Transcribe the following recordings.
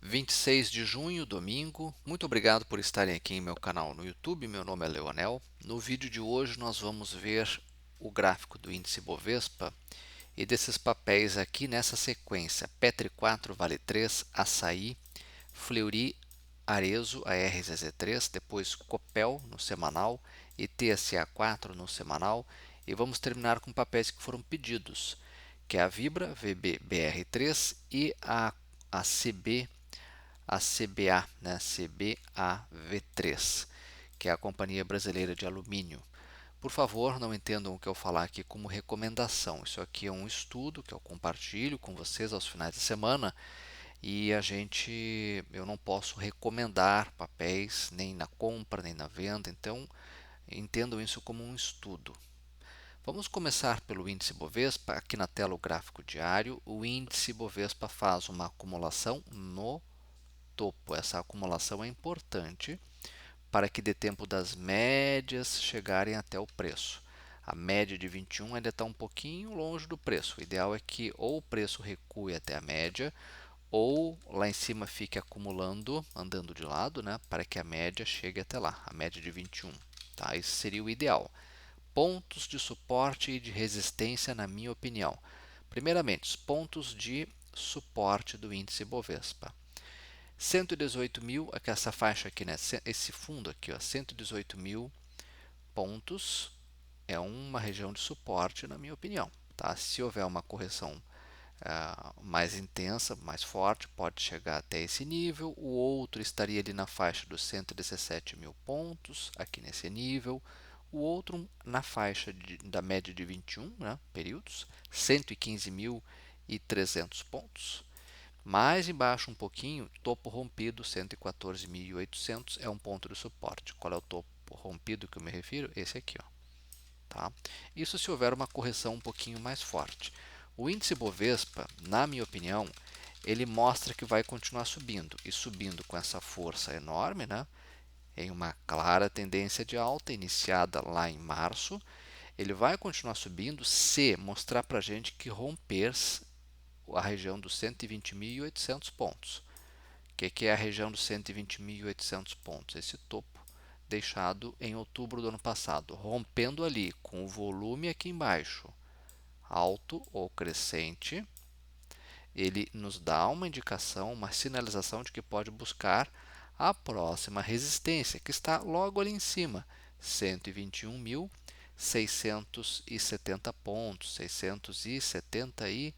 26 de junho, domingo. Muito obrigado por estarem aqui em meu canal no YouTube. Meu nome é Leonel. No vídeo de hoje nós vamos ver o gráfico do índice Bovespa e desses papéis aqui nessa sequência: Petri 4, Vale 3, Açaí, Fleury, Arezzo, ARZZ3, depois Copel no semanal e TSA4 no semanal, e vamos terminar com papéis que foram pedidos, que é a Vibra, VBBR3 e a CB, a CBA, né, CBAV3, que é a Companhia Brasileira de Alumínio. Por favor, não entendam o que eu falar aqui como recomendação. Isso aqui é um estudo que eu compartilho com vocês aos finais de semana e eu não posso recomendar papéis nem na compra nem na venda, então entendam isso como um estudo. Vamos começar pelo índice Bovespa. Aqui na tela o gráfico diário. O índice Bovespa faz uma acumulação no topo. Essa acumulação é importante para que dê tempo das médias chegarem até o preço. A média de 21 ainda está um pouquinho longe do preço. O ideal é que ou o preço recue até a média, ou lá em cima fique acumulando, andando de lado, né, para que a média chegue até lá, a média de 21. Tá? Isso seria o ideal. Pontos de suporte e de resistência, na minha opinião. Primeiramente, os pontos de suporte do índice Bovespa. 118 mil, aqui essa faixa aqui, né? Esse fundo aqui, ó, 118 mil pontos é uma região de suporte, na minha opinião. Tá? Se houver uma correção mais intensa, mais forte, pode chegar até esse nível. O outro estaria ali na faixa dos 117 mil pontos, aqui nesse nível. O outro na faixa da média de 21, né, períodos, 115.300 pontos. Mais embaixo um pouquinho, topo rompido, 114.800 é um ponto de suporte. Qual é o topo rompido que eu me refiro? Esse aqui, ó. Tá? Isso se houver uma correção um pouquinho mais forte. O índice Bovespa, na minha opinião, ele mostra que vai continuar subindo, e subindo com essa força enorme, né? Em uma clara tendência de alta iniciada lá em março. Ele vai continuar subindo se mostrar para a gente que romper a região dos 120.800 pontos. O que é a região dos 120.800 pontos? Esse topo deixado em outubro do ano passado, rompendo ali com o volume aqui embaixo, alto ou crescente, ele nos dá uma indicação, uma sinalização de que pode buscar a próxima resistência, que está logo ali em cima, 121.670 pontos, 670 e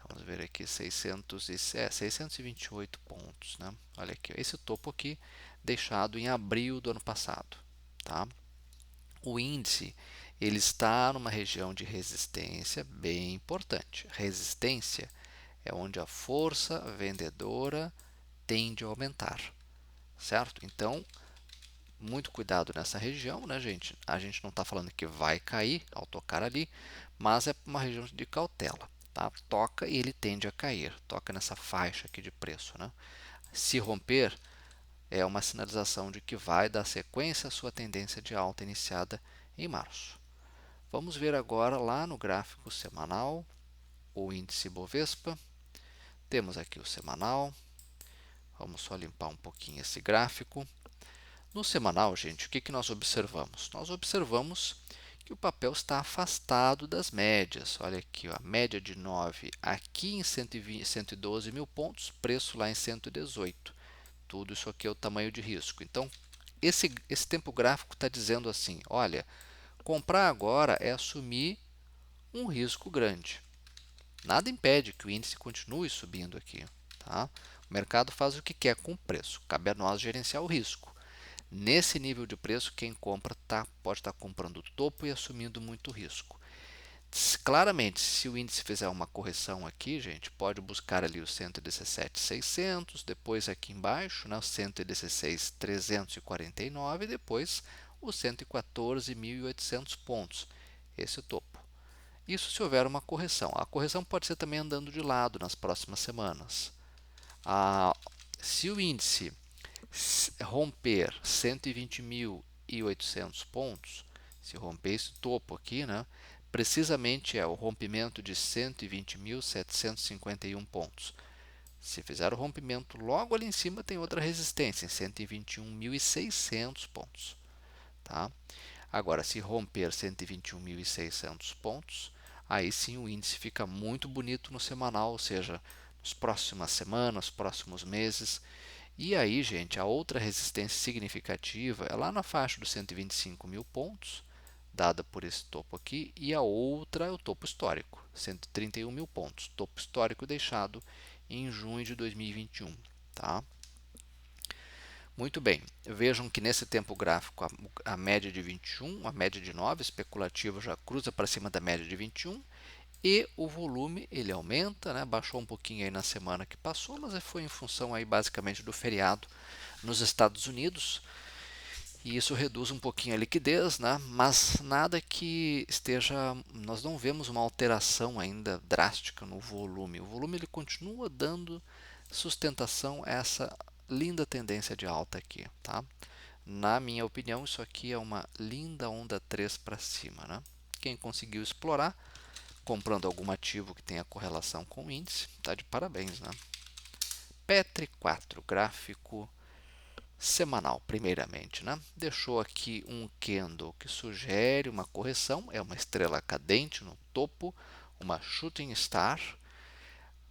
vamos ver aqui, 628 pontos, né? Olha aqui, esse topo aqui deixado em abril do ano passado, tá? O índice ele está numa região de resistência bem importante. Resistência é onde a força vendedora tende a aumentar, certo? Então, muito cuidado nessa região, né, gente? A gente não está falando que vai cair ao tocar ali, mas é uma região de cautela, tá? Toca e ele tende a cair, toca nessa faixa aqui de preço, né? Se romper, é uma sinalização de que vai dar sequência à sua tendência de alta iniciada em março. Vamos ver agora lá no gráfico semanal, o índice Bovespa. Temos aqui o semanal. Vamos só limpar um pouquinho esse gráfico. No semanal, gente, o que nós observamos? Nós observamos que o papel está afastado das médias. Olha aqui, ó, a média de 9 aqui em 120, 112 mil pontos, preço lá em 118. Tudo isso aqui é o tamanho de risco. Então, esse tempo gráfico está dizendo assim, olha, comprar agora é assumir um risco grande. Nada impede que o índice continue subindo aqui. Tá? O mercado faz o que quer com o preço, cabe a nós gerenciar o risco. Nesse nível de preço, quem compra pode estar comprando o topo e assumindo muito risco. Claramente, se o índice fizer uma correção aqui, gente, pode buscar ali o 117.600, depois aqui embaixo, né, o 116.349 e depois os 114.800 pontos, esse topo. Isso se houver uma correção. A correção pode ser também andando de lado nas próximas semanas. Se o índice romper 120.800 pontos, se romper esse topo aqui, né, precisamente é o rompimento de 120.751 pontos. Se fizer o rompimento logo ali em cima, tem outra resistência em 121.600 pontos. Tá? Agora, se romper 121.600 pontos, aí sim o índice fica muito bonito no semanal, ou seja, nas próximas semanas, próximos meses. E aí, gente, a outra resistência significativa é lá na faixa dos 125 mil pontos, dada por esse topo aqui, e a outra é o topo histórico, 131 mil pontos, topo histórico deixado em junho de 2021. Tá? Muito bem, vejam que nesse tempo gráfico a média de 21, a média de 9 especulativa já cruza para cima da média de 21 e o volume ele aumenta, né? Baixou um pouquinho aí na semana que passou, mas foi em função aí basicamente do feriado nos Estados Unidos e isso reduz um pouquinho a liquidez, né? Mas nada que esteja, nós não vemos uma alteração ainda drástica no volume. O volume ele continua dando sustentação a essa linda tendência de alta aqui, tá? Na minha opinião, isso aqui é uma linda onda 3 para cima, né? Quem conseguiu explorar, comprando algum ativo que tenha correlação com o índice, tá de parabéns, né? Petri 4, gráfico semanal, primeiramente, né? Deixou aqui um candle que sugere uma correção, é uma estrela cadente no topo, uma shooting star,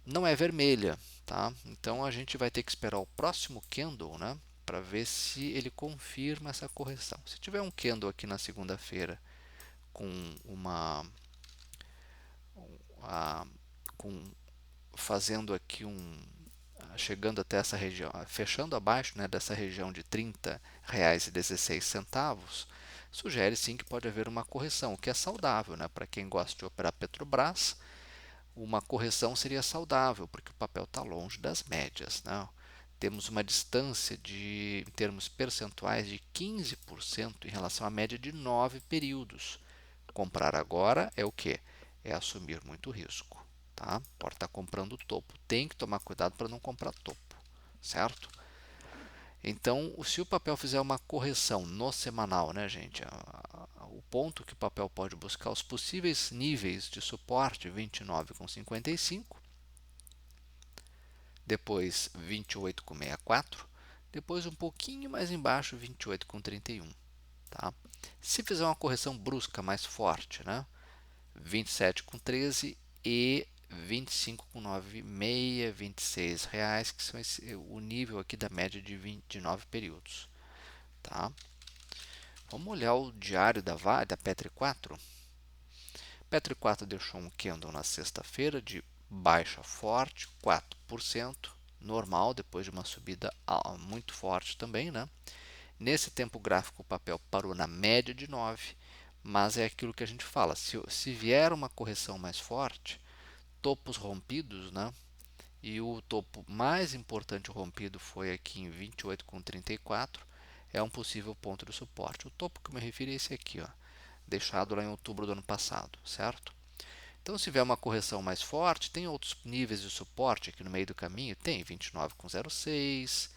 não é vermelha, tá? Então a gente vai ter que esperar o próximo candle, né, para ver se ele confirma essa correção. Se tiver um candle aqui na segunda-feira com uma a, com fazendo aqui chegando até essa região, fechando abaixo, né, dessa região de R$ 30,16, sugere sim que pode haver uma correção, o que é saudável, né, para quem gosta de operar Petrobras. Uma correção seria saudável, porque o papel está longe das médias, né? Temos uma distância em termos percentuais de 15% em relação à média de 9 períodos. Comprar agora é o que? É assumir muito risco. Tá? Pode estar comprando topo. Tem que tomar cuidado para não comprar topo, certo? Então, se o papel fizer uma correção no semanal, né, gente? O ponto que o papel pode buscar, os possíveis níveis de suporte, 29,55, depois 28,64, depois um pouquinho mais embaixo, 28,31. Tá? Se fizer uma correção brusca mais forte, né, 27,13 e 25,96, R$ 26, que são o nível aqui da média de 29 períodos. Tá? Vamos olhar o diário da Petri 4. Petri 4 deixou um candle na sexta-feira de baixa forte, 4%, normal, depois de uma subida muito forte também, né? Nesse tempo gráfico o papel parou na média de 9, mas é aquilo que a gente fala, se vier uma correção mais forte, topos rompidos, né? E o topo mais importante rompido foi aqui em 28,34, é um possível ponto de suporte. O topo que eu me refiro é esse aqui, ó, deixado lá em outubro do ano passado, certo? Então, se tiver uma correção mais forte, tem outros níveis de suporte aqui no meio do caminho, tem 29,06,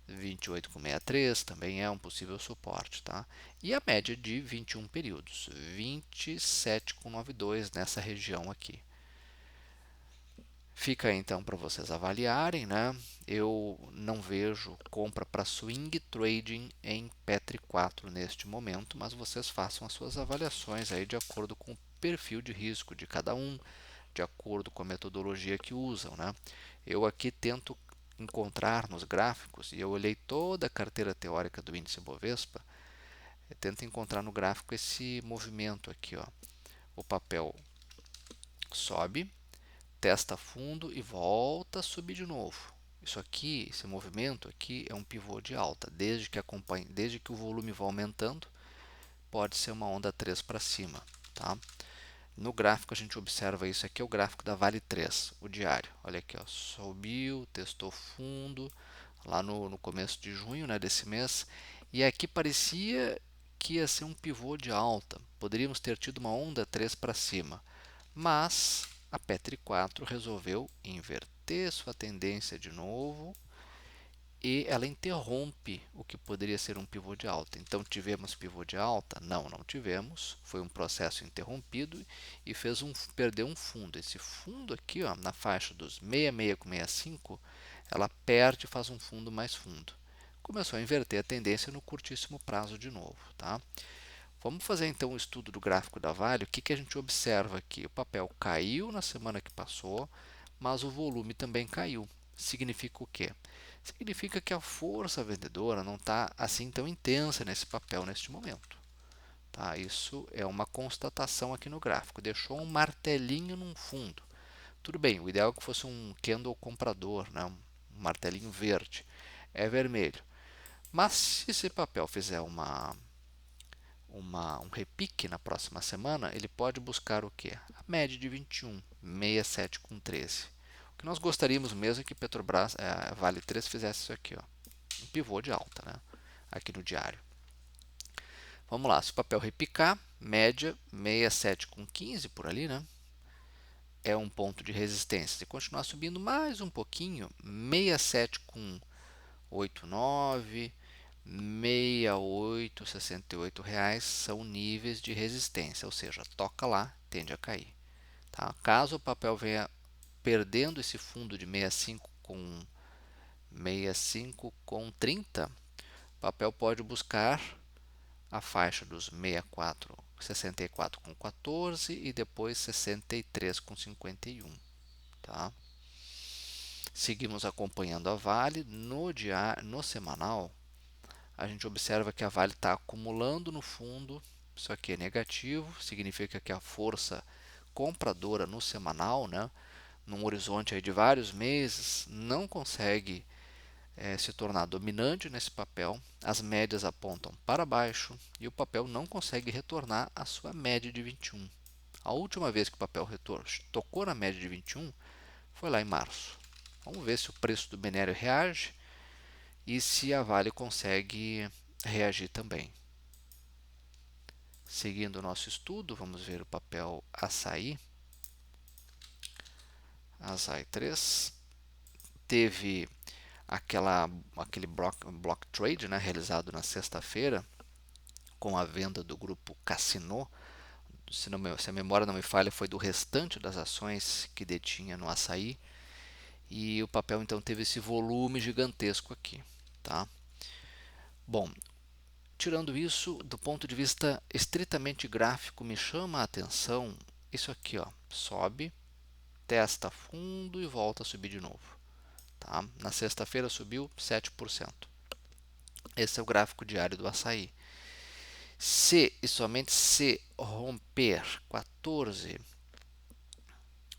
28,63 também é um possível suporte, tá? E a média de 21 períodos, 27,92 nessa região aqui. Fica aí, então para vocês avaliarem, né? Eu não vejo compra para swing trading em Petri 4 neste momento, mas vocês façam as suas avaliações aí de acordo com o perfil de risco de cada um, de acordo com a metodologia que usam, né? Eu aqui tento encontrar nos gráficos, e eu olhei toda a carteira teórica do índice Bovespa, eu tento encontrar no gráfico esse movimento aqui, ó. O papel sobe, testa fundo e volta a subir de novo. Isso aqui, esse movimento aqui é um pivô de alta, desde que o volume vá aumentando, pode ser uma onda 3 para cima, tá? No gráfico a gente observa isso aqui, é o gráfico da Vale 3, o diário. Olha aqui, ó, subiu, testou fundo, lá no começo de junho, né, desse mês, e aqui parecia que ia ser um pivô de alta. Poderíamos ter tido uma onda 3 para cima, mas a Petri 4 resolveu inverter sua tendência de novo e ela interrompe o que poderia ser um pivô de alta. Então, tivemos pivô de alta? Não, não tivemos. Foi um processo interrompido e perdeu um fundo. Esse fundo aqui, ó, na faixa dos 66,65, ela perde e faz um fundo mais fundo. Começou a inverter a tendência no curtíssimo prazo de novo, tá? Vamos fazer então um estudo do gráfico da Vale. O que, que a gente observa aqui? O papel caiu na semana que passou, mas o volume também caiu. Significa o quê? Significa que a força vendedora não está assim tão intensa nesse papel neste momento. Tá? Isso é uma constatação aqui no gráfico. Deixou um martelinho num fundo. Tudo bem, o ideal é que fosse um candle comprador, né? Um martelinho verde. É vermelho. Mas se esse papel fizer um repique na próxima semana, ele pode buscar o que? A média de 21, 67 com 13. O que nós gostaríamos mesmo é que Petrobras, Vale 3 fizesse isso aqui, ó, um pivô de alta, né? Aqui no diário. Vamos lá, se o papel repicar, média 67 com 15 por ali, né? É um ponto de resistência. Se continuar subindo mais um pouquinho, 67 com 89, 68, 68 reais são níveis de resistência, ou seja, toca lá, tende a cair. Tá? Caso o papel venha perdendo esse fundo de 65 com 30, o papel pode buscar a faixa dos 64, 64 com 14 e depois 63 com 51. Tá? Seguimos acompanhando a Vale no semanal. A gente observa que a Vale está acumulando no fundo. Isso aqui é negativo, significa que a força compradora no semanal, né, num horizonte aí de vários meses, não consegue se tornar dominante nesse papel. As médias apontam para baixo e o papel não consegue retornar à sua média de 21. A última vez que o papel tocou na média de 21 foi lá em março. Vamos ver se o preço do minério reage e se a Vale consegue reagir também. Seguindo o nosso estudo, vamos ver o papel Açaí. Açaí 3 teve aquele block trade, né, realizado na sexta-feira com a venda do grupo Cassino. Se a memória não me falha, foi do restante das ações que detinha no Açaí. E o papel então teve esse volume gigantesco aqui. Tá? Bom, tirando isso, do ponto de vista estritamente gráfico, me chama a atenção isso aqui, ó, sobe, testa fundo e volta a subir de novo. Tá? Na sexta-feira subiu 7%. Esse é o gráfico diário do Açaí. Se e somente se romper 14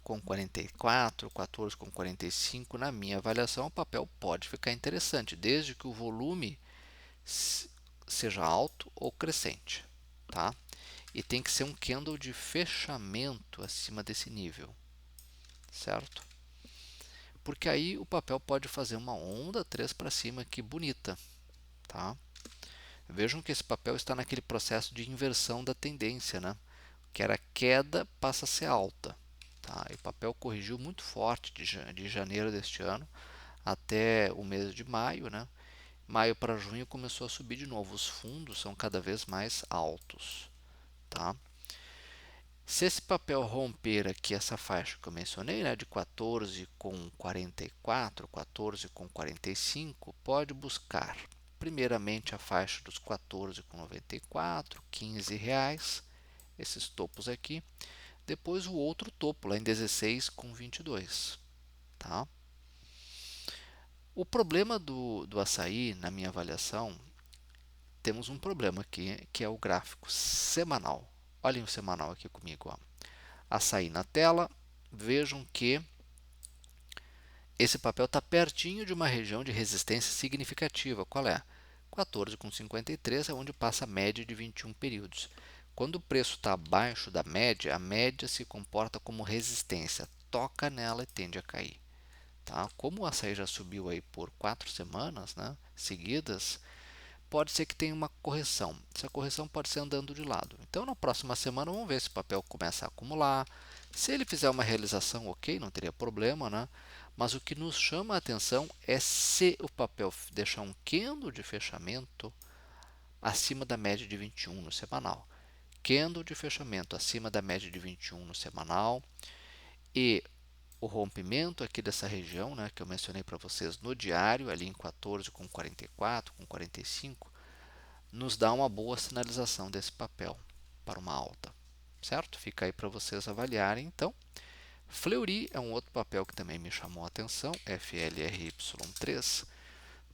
com 44, 14 com 45, na minha avaliação, o papel pode ficar interessante, desde que o volume seja alto ou crescente. Tá? E tem que ser um candle de fechamento acima desse nível, certo? Porque aí o papel pode fazer uma onda 3 para cima aqui bonita, tá? Vejam que esse papel está naquele processo de inversão da tendência, né? Que era queda passa a ser alta, tá? E o papel corrigiu muito forte de janeiro deste ano até o mês de maio, né? Maio para junho começou a subir de novo, os fundos são cada vez mais altos, tá? Se esse papel romper aqui essa faixa que eu mencionei, né, de 14 com 44, 14 com 45, pode buscar primeiramente a faixa dos 14 com 94, 15 reais, esses topos aqui. Depois o outro topo, lá em 16 com 22. Tá? O problema do açaí, na minha avaliação, temos um problema aqui, que é o gráfico semanal. Olhem o semanal aqui comigo, ó. Açaí na tela, vejam que esse papel está pertinho de uma região de resistência significativa. Qual é? 14,53 é onde passa a média de 21 períodos. Quando o preço está abaixo da média, a média se comporta como resistência, toca nela e tende a cair. Tá? Como o açaí já subiu aí por 4 semanas, né, seguidas, pode ser que tenha uma correção. Essa correção pode ser andando de lado. Então, na próxima semana, vamos ver se o papel começa a acumular. Se ele fizer uma realização, ok, não teria problema, né? Mas o que nos chama a atenção é se o papel deixar um candle de fechamento acima da média de 21 no semanal. Candle de fechamento acima da média de 21 no semanal e o rompimento aqui dessa região, né, que eu mencionei para vocês no diário, ali em 14,44, com 45, nos dá uma boa sinalização desse papel para uma alta, certo? Fica aí para vocês avaliarem. Então, Fleury é um outro papel que também me chamou a atenção, FLRY3,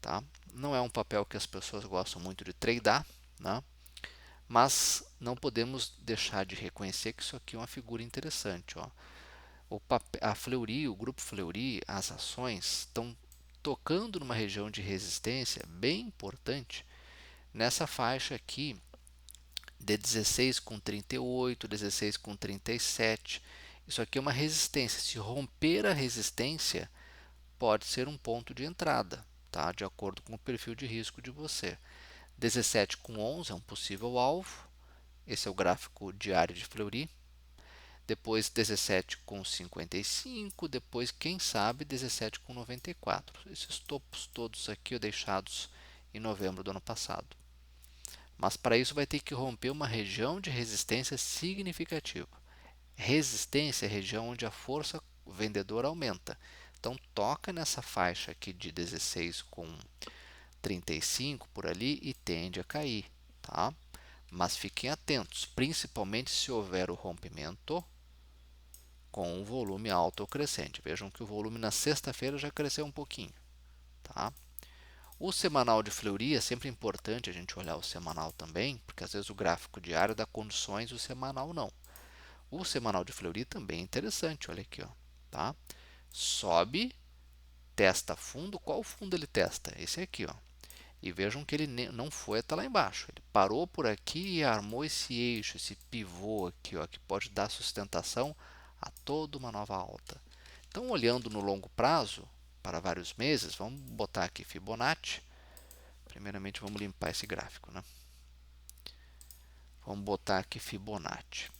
tá? Não é um papel que as pessoas gostam muito de tradear, né? Mas não podemos deixar de reconhecer que isso aqui é uma figura interessante, ó. A Fleury, o grupo Fleury, as ações estão tocando numa região de resistência bem importante nessa faixa aqui de 16,38, 16,37. Isso aqui é uma resistência. Se romper a resistência, pode ser um ponto de entrada, tá? De acordo com o perfil de risco de você. 17,11 é um possível alvo. Esse é o gráfico diário de Fleury. Depois 17,55, depois quem sabe 17,94. Esses topos todos aqui deixados em novembro do ano passado. Mas para isso vai ter que romper uma região de resistência significativa. Resistência é a região onde a força vendedora aumenta. Então toca nessa faixa aqui de 16,35 por ali e tende a cair, tá? Mas fiquem atentos, principalmente se houver o rompimento com um volume alto ou crescente. Vejam que o volume na sexta-feira já cresceu um pouquinho, tá? O semanal de Fleury é sempre importante a gente olhar o semanal também, porque às vezes o gráfico diário dá condições e o semanal não. O semanal de Fleury também é interessante, olha aqui, ó, tá? Sobe, testa fundo. Qual fundo ele testa? Esse aqui, ó. E vejam que ele não foi até lá embaixo. Ele parou por aqui e armou esse eixo, esse pivô aqui, ó, que pode dar sustentação a toda uma nova alta. Então, olhando no longo prazo, para vários meses, vamos botar aqui Fibonacci. Primeiramente, vamos limpar esse gráfico, né? Vamos botar aqui Fibonacci.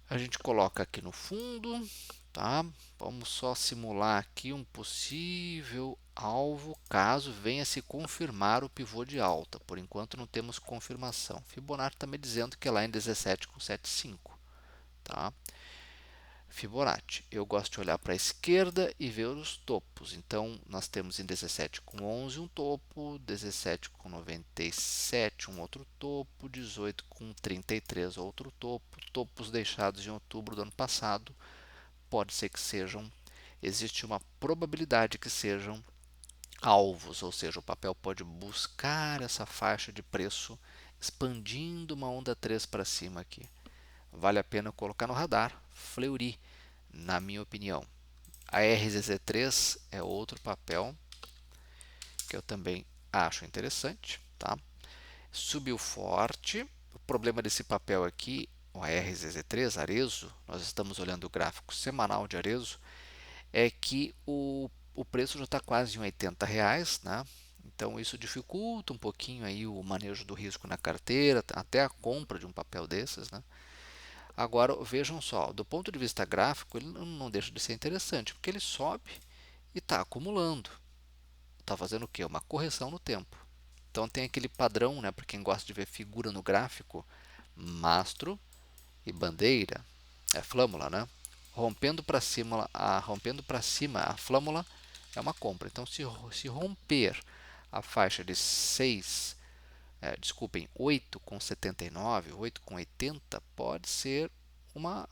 A gente coloca aqui no fundo, tá? Vamos só simular aqui um possível alvo caso venha se confirmar o pivô de alta. Por enquanto não temos confirmação. Fibonacci está me dizendo que é lá em 17,75, tá? Fibonacci, eu gosto de olhar para a esquerda e ver os topos. Então, nós temos em 17,11 um topo, 17,97 um outro topo, 18,33 outro topo, topos deixados em outubro do ano passado. Pode ser que sejam, existe uma probabilidade que sejam alvos, ou seja, o papel pode buscar essa faixa de preço expandindo uma onda 3 para cima aqui. Vale a pena colocar no radar, Fleury, na minha opinião. A RZZ3 é outro papel que eu também acho interessante, tá? Subiu forte. O problema desse papel aqui, o RZZ3, Arezo, nós estamos olhando o gráfico semanal de Arezo, é que o preço já está quase em R$ 80, né? Então isso dificulta um pouquinho aí o manejo do risco na carteira, até a compra de um papel desses, né? Agora, vejam só, do ponto de vista gráfico, ele não deixa de ser interessante, porque ele sobe e está acumulando. Está fazendo o quê? Uma correção no tempo. Então, tem aquele padrão, né, para quem gosta de ver figura no gráfico, mastro e bandeira, é flâmula, né? Rompendo para cima a flâmula é uma compra. Então, se romper a faixa de 6, desculpem, 8,79, 8,80 pode ser uma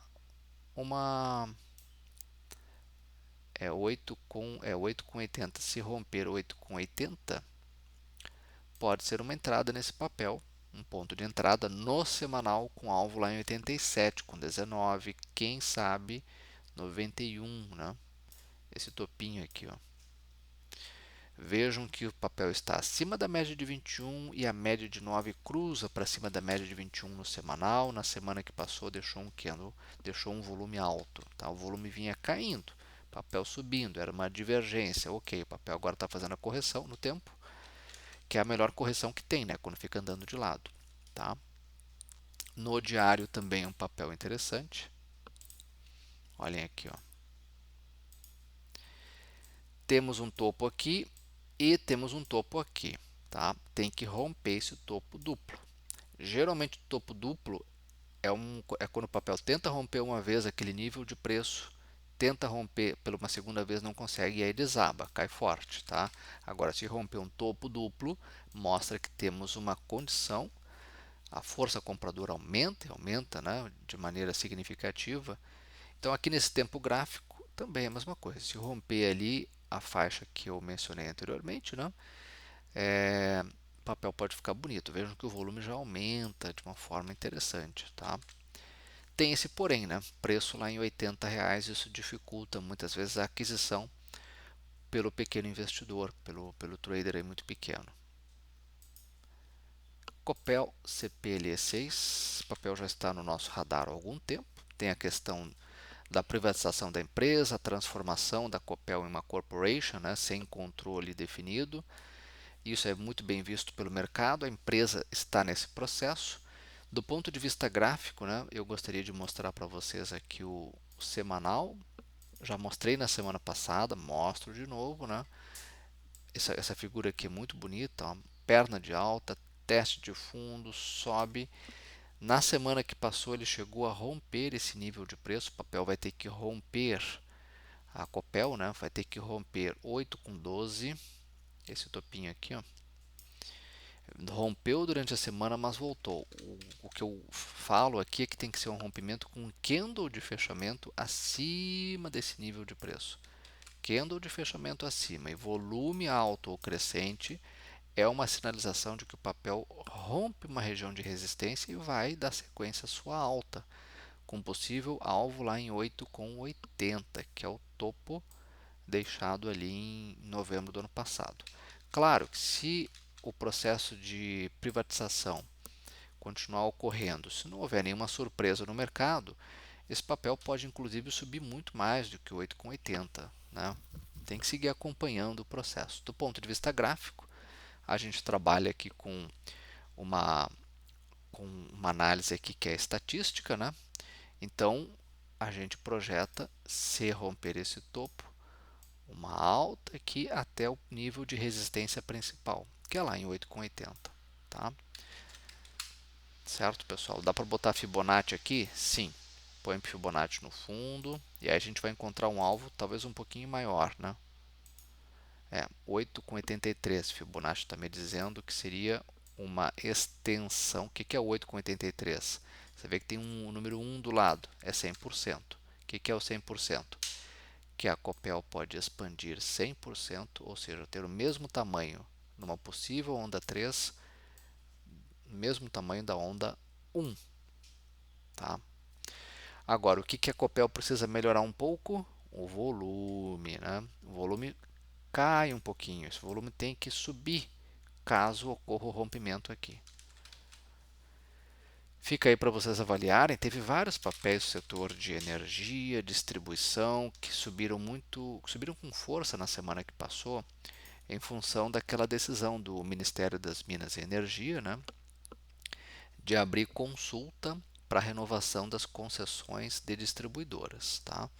8,80. Se romper 8,80 pode ser uma entrada nesse papel, um ponto de entrada no semanal com alvo lá em 87, com 19, quem sabe 91, né? Esse topinho aqui, ó. Vejam que o papel está acima da média de 21 e a média de 9 cruza para cima da média de 21 no semanal. Na semana que passou deixou um volume alto, tá? O volume vinha caindo, papel subindo, era uma divergência. Ok, o papel agora está fazendo a correção no tempo, que é a melhor correção que tem, né? Quando fica andando de lado, tá? No diário também é um papel interessante. Olhem aqui, ó. Temos um topo aqui e temos um topo aqui, tá? Tem que romper esse topo duplo. Geralmente o topo duplo é quando o papel tenta romper uma vez aquele nível de preço tenta romper pela uma segunda vez, não consegue, e aí desaba, cai forte, tá? Agora, se romper um topo duplo, mostra que temos uma condição, a força compradora aumenta, né, de maneira significativa. Então, aqui nesse tempo gráfico, também é a mesma coisa. Se romper ali a faixa que eu mencionei anteriormente, né, o papel pode ficar bonito. Vejam que o volume já aumenta de uma forma interessante, tá? Tem esse porém, né? Preço lá em R$ 80, isso dificulta muitas vezes a aquisição pelo pequeno investidor, pelo trader aí muito pequeno. Copel CPLE6, o papel já está no nosso radar há algum tempo. Tem a questão da privatização da empresa, a transformação da Copel em uma corporation, né, sem controle definido. Isso é muito bem visto pelo mercado, a empresa está nesse processo. Do ponto de vista gráfico, né, eu gostaria de mostrar para vocês aqui o semanal. Já mostrei na semana passada, mostro de novo, né? Essa figura aqui é muito bonita, ó, perna de alta, teste de fundo, sobe. Na semana que passou ele chegou a romper esse nível de preço, o papel vai ter que romper, a Copel, né, vai ter que romper 8,12, esse topinho aqui, ó. Rompeu durante a semana, mas voltou. O que eu falo aqui é que tem que ser um rompimento com um candle de fechamento acima desse nível de preço. Candle de fechamento acima e volume alto ou crescente é uma sinalização de que o papel rompe uma região de resistência e vai dar sequência à sua alta, com possível alvo lá em 8,80, que é o topo deixado ali em novembro do ano passado. Claro que se o processo de privatização continuar ocorrendo, se não houver nenhuma surpresa no mercado, esse papel pode inclusive subir muito mais do que 8,80, né? Tem que seguir acompanhando o processo. Do ponto de vista gráfico, a gente trabalha aqui uma, com uma análise aqui que é estatística, né? Então, a gente projeta, se romper esse topo, uma alta aqui até o nível de resistência principal, que é lá em 8,80, tá? Certo, pessoal? Dá para botar Fibonacci aqui? Sim. Põe Fibonacci no fundo e aí a gente vai encontrar um alvo talvez um pouquinho maior, né? 8,83. Fibonacci está me dizendo que seria uma extensão. O que é 8,83? Você vê que tem um número 1 do lado, é 100%. O que é o 100%? Que a Copel pode expandir 100%, ou seja, ter o mesmo tamanho numa possível onda 3, mesmo tamanho da onda 1. Tá? Agora, o que a Copel precisa melhorar um pouco? O volume. Né? O volume cai um pouquinho, esse volume tem que subir caso ocorra o rompimento aqui. Fica aí para vocês avaliarem. Teve vários papéis do setor de energia, distribuição, que subiram com força na semana que passou, em função daquela decisão do Ministério das Minas e Energia, né, de abrir consulta para a renovação das concessões de distribuidoras. Tá?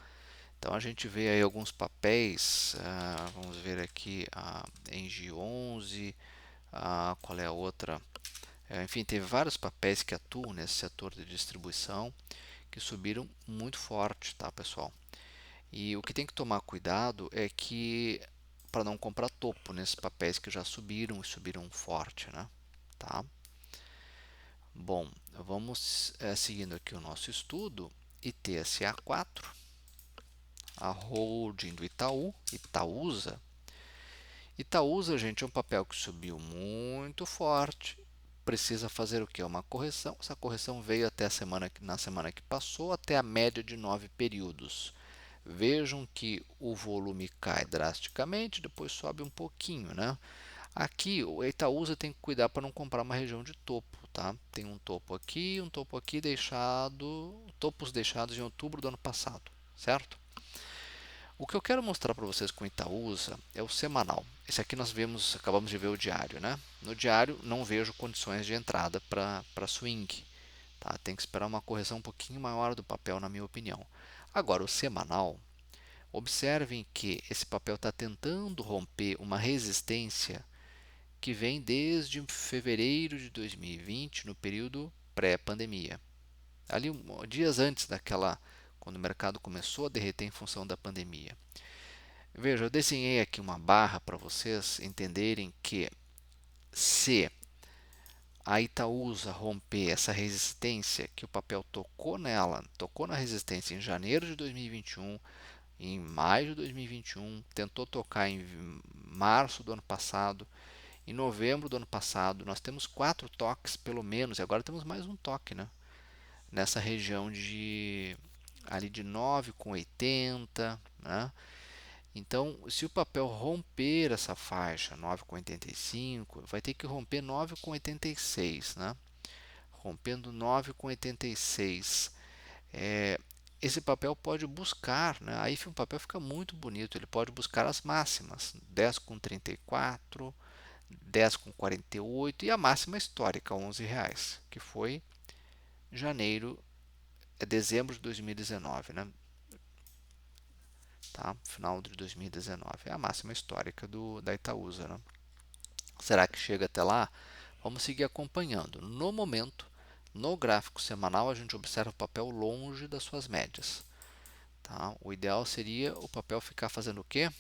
Então a gente vê aí alguns papéis, vamos ver aqui a Engie 11, qual é a outra? Enfim, teve vários papéis que atuam nesse setor de distribuição que subiram muito forte, tá, pessoal? E o que tem que tomar cuidado é que para não comprar topo nesses papéis que já subiram e subiram forte, né? Tá? Bom, vamos seguindo aqui o nosso estudo. ITSA4, a holding do Itaú, Itaúsa. Itaúsa, gente, é um papel que subiu muito forte. Precisa fazer o que? Uma correção. Essa correção veio até na semana que passou, até a média de 9 períodos. Vejam que o volume cai drasticamente, depois sobe um pouquinho, né? Aqui o Itaúsa tem que cuidar para não comprar uma região de topo, tá? Tem um topo aqui deixado, topos deixados em outubro do ano passado, certo? O que eu quero mostrar para vocês com Itaúsa é o semanal. Esse aqui acabamos de ver o diário, né? No diário não vejo condições de entrada para swing, tá? Tem que esperar uma correção um pouquinho maior do papel, na minha opinião. Agora, o semanal, observem que esse papel está tentando romper uma resistência que vem desde fevereiro de 2020, no período pré-pandemia. Ali, dias antes daquela quando o mercado começou a derreter em função da pandemia. Veja, eu desenhei aqui uma barra para vocês entenderem que se a Itaúsa romper essa resistência que o papel tocou nela, tocou na resistência em janeiro de 2021, em maio de 2021, tentou tocar em março do ano passado, em novembro do ano passado, nós temos 4 toques pelo menos, e agora temos mais um toque, né? Nessa região de ali de 9,80, né? Então, se o papel romper essa faixa 9,85, vai ter que romper 9,86, né? Rompendo 9,86, esse papel pode buscar, né? Aí o papel fica muito bonito, ele pode buscar as máximas, 10,34, 10,48 e a máxima histórica, R$ 11, que foi dezembro de 2019, né? Tá? Final de 2019, é a máxima histórica da Itaúsa, né? Será que chega até lá? Vamos seguir acompanhando. No momento, no gráfico semanal, a gente observa o papel longe das suas médias. Tá? O ideal seria o papel ficar fazendo o quê?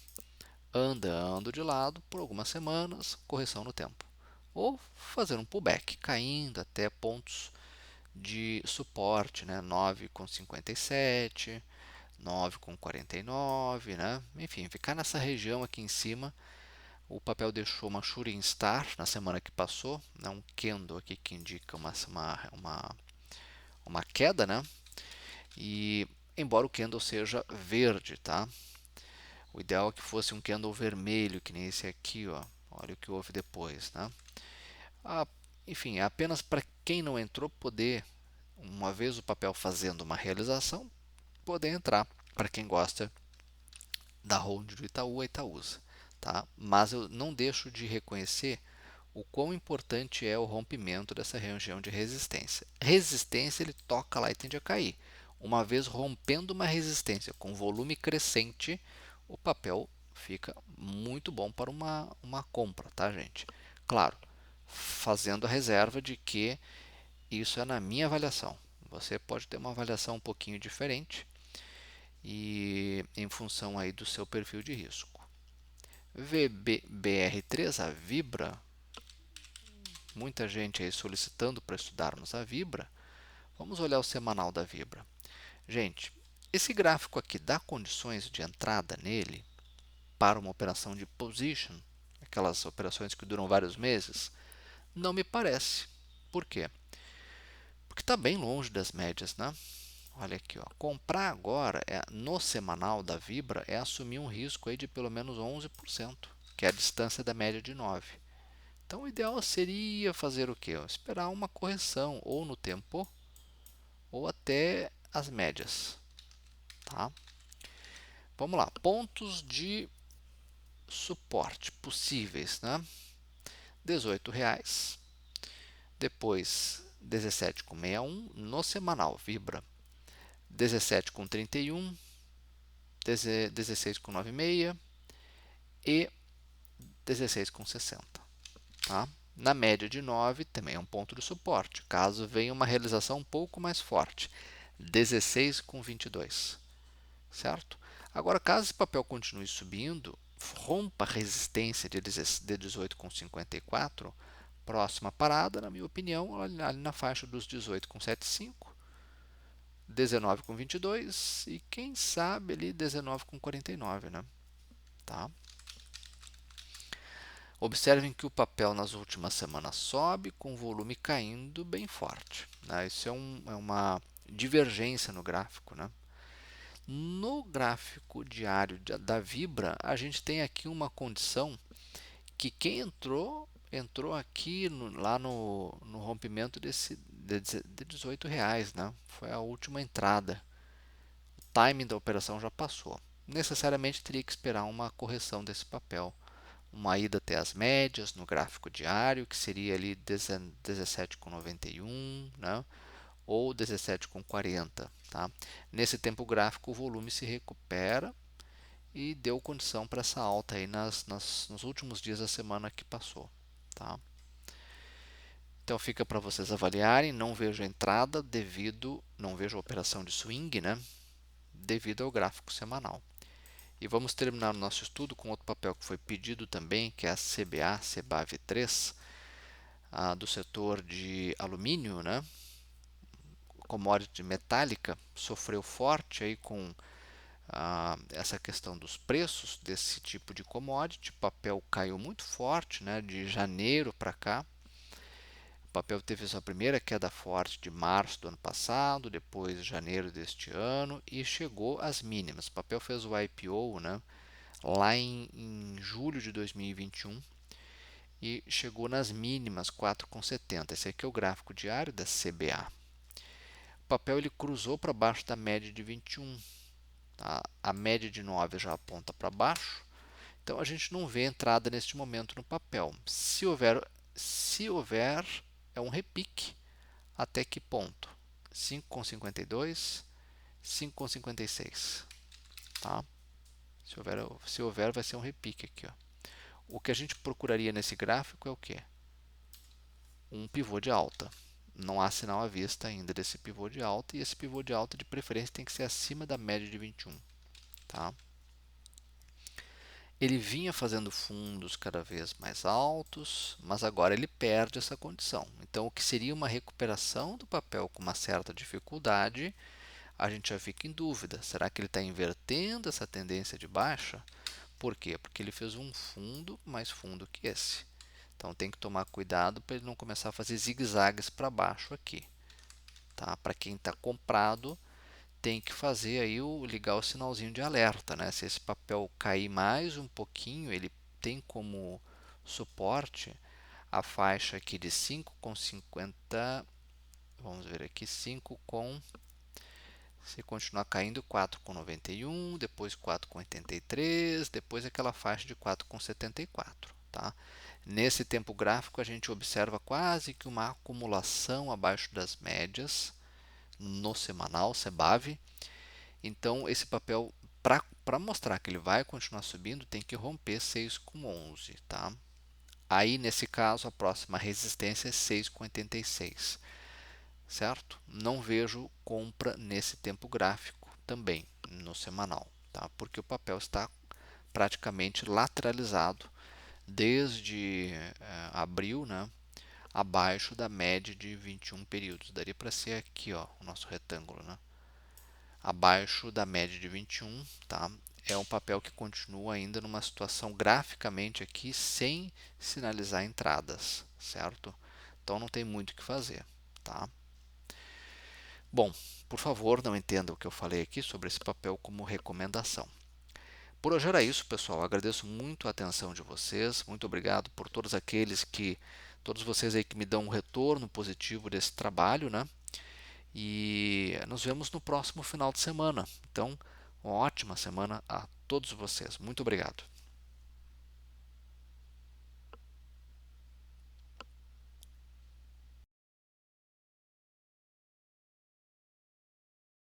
Andando de lado por algumas semanas, correção no tempo. Ou fazer um pullback, caindo até pontos de suporte, né? 9,57, 9,49, né? Enfim, ficar nessa região aqui em cima. O papel deixou uma Shooting Star na semana que passou, né? Um candle aqui que indica uma queda, né? E embora o candle seja verde, tá? O ideal é que fosse um candle vermelho, que nem esse aqui, ó. Olha o que houve depois, né? Ah, enfim, é apenas para quem não entrou poder, uma vez o papel fazendo uma realização, poder entrar. Para quem gosta da hold do Itaú, a Itaúsa, tá? Mas eu não deixo de reconhecer o quão importante é o rompimento dessa região de resistência. Resistência ele toca lá e tende a cair. Uma vez rompendo uma resistência com volume crescente, o papel fica muito bom para uma compra, tá, gente? Claro, fazendo a reserva de que isso é na minha avaliação. Você pode ter uma avaliação um pouquinho diferente e em função aí do seu perfil de risco. VBR3, a Vibra, muita gente aí solicitando para estudarmos a Vibra. Vamos olhar o semanal da Vibra. Gente, esse gráfico aqui dá condições de entrada nele para uma operação de position, aquelas operações que duram vários meses? Não me parece. Por quê? Porque está bem longe das médias, né? Olha aqui, ó. Comprar agora no semanal da Vibra é assumir um risco aí de pelo menos 11%, que é a distância da média de 9. Então, o ideal seria fazer o quê? Esperar uma correção ou no tempo ou até as médias. Tá? Vamos lá, pontos de suporte possíveis, né? R$ 18, depois 17,61 no semanal, Vibra, 17,31, 16,96 e 16,60. Tá? Na média de 9 também é um ponto de suporte, caso venha uma realização um pouco mais forte, 16,22. Certo? Agora, caso esse papel continue subindo, rompa a resistência de 18,54, próxima parada, na minha opinião, ali na faixa dos 18,75, 19,22 e quem sabe ali 19,49, né? Tá? Observem que o papel nas últimas semanas sobe com o volume caindo bem forte, né? Isso é uma divergência no gráfico, né? No gráfico diário da Vibra, a gente tem aqui uma condição que quem entrou aqui lá no rompimento de R$ 18, né? Foi a última entrada. O timing da operação já passou. Necessariamente teria que esperar uma correção desse papel. Uma ida até as médias no gráfico diário, que seria ali 17,91, né? Ou 17,40. Tá? Nesse tempo gráfico, o volume se recupera e deu condição para essa alta aí nos últimos dias da semana que passou. Tá? Então fica para vocês avaliarem. Não vejo a entrada devido, não vejo a operação de swing, né? devido ao gráfico semanal. E vamos terminar o nosso estudo com outro papel que foi pedido também, que é a CBA, CBAV3, do setor de alumínio, né? Commodity metálica, sofreu forte aí com essa questão dos preços desse tipo de commodity. O papel caiu muito forte, né, de janeiro para cá. O papel teve sua primeira queda forte de março do ano passado, depois de janeiro deste ano e chegou às mínimas. O papel fez o IPO, né, lá em julho de 2021 e chegou nas mínimas 4,70. Esse aqui é o gráfico diário da CBA. O papel ele cruzou para baixo da média de 21. Tá? A média de 9 já aponta para baixo, então a gente não vê entrada neste momento no papel. Se houver é um repique. Até que ponto? 5,52, 5,56. Tá? Se houver, vai ser um repique aqui. Ó. O que a gente procuraria nesse gráfico é o quê? Um pivô de alta. Não há sinal à vista ainda desse pivô de alta, e esse pivô de alta de preferência tem que ser acima da média de 21. Tá? Ele vinha fazendo fundos cada vez mais altos, mas agora ele perde essa condição. Então, o que seria uma recuperação do papel com uma certa dificuldade, a gente já fica em dúvida. Será que ele está invertendo essa tendência de baixa? Por quê? Porque ele fez um fundo mais fundo que esse. Então, tem que tomar cuidado para ele não começar a fazer zigue-zagues para baixo aqui. Tá? Para quem está comprado, tem que fazer aí ligar o sinalzinho de alerta, né? Se esse papel cair mais um pouquinho, ele tem como suporte a faixa aqui de 5,50, vamos ver aqui, 5 com, se continuar caindo, 4,91, depois 4,83, depois aquela faixa de 4,74, tá? Nesse tempo gráfico a gente observa quase que uma acumulação abaixo das médias no semanal, CBAV. Então, esse papel, para mostrar que ele vai continuar subindo, tem que romper 6,11. Tá? Aí, nesse caso, a próxima resistência é 6,86. Certo? Não vejo compra nesse tempo gráfico também, no semanal. Tá? Porque o papel está praticamente lateralizado desde abril, né? Abaixo da média de 21 períodos. Daria para ser aqui, ó, o nosso retângulo, né? Abaixo da média de 21, tá? É um papel que continua ainda numa situação graficamente aqui sem sinalizar entradas, certo? Então não tem muito o que fazer, tá? Bom, por favor, não entenda o que eu falei aqui sobre esse papel como recomendação. Por hoje era isso, pessoal. Agradeço muito a atenção de vocês. Muito obrigado por todos vocês aí que me dão um retorno positivo desse trabalho, né? E nos vemos no próximo final de semana. Então, uma ótima semana a todos vocês. Muito obrigado.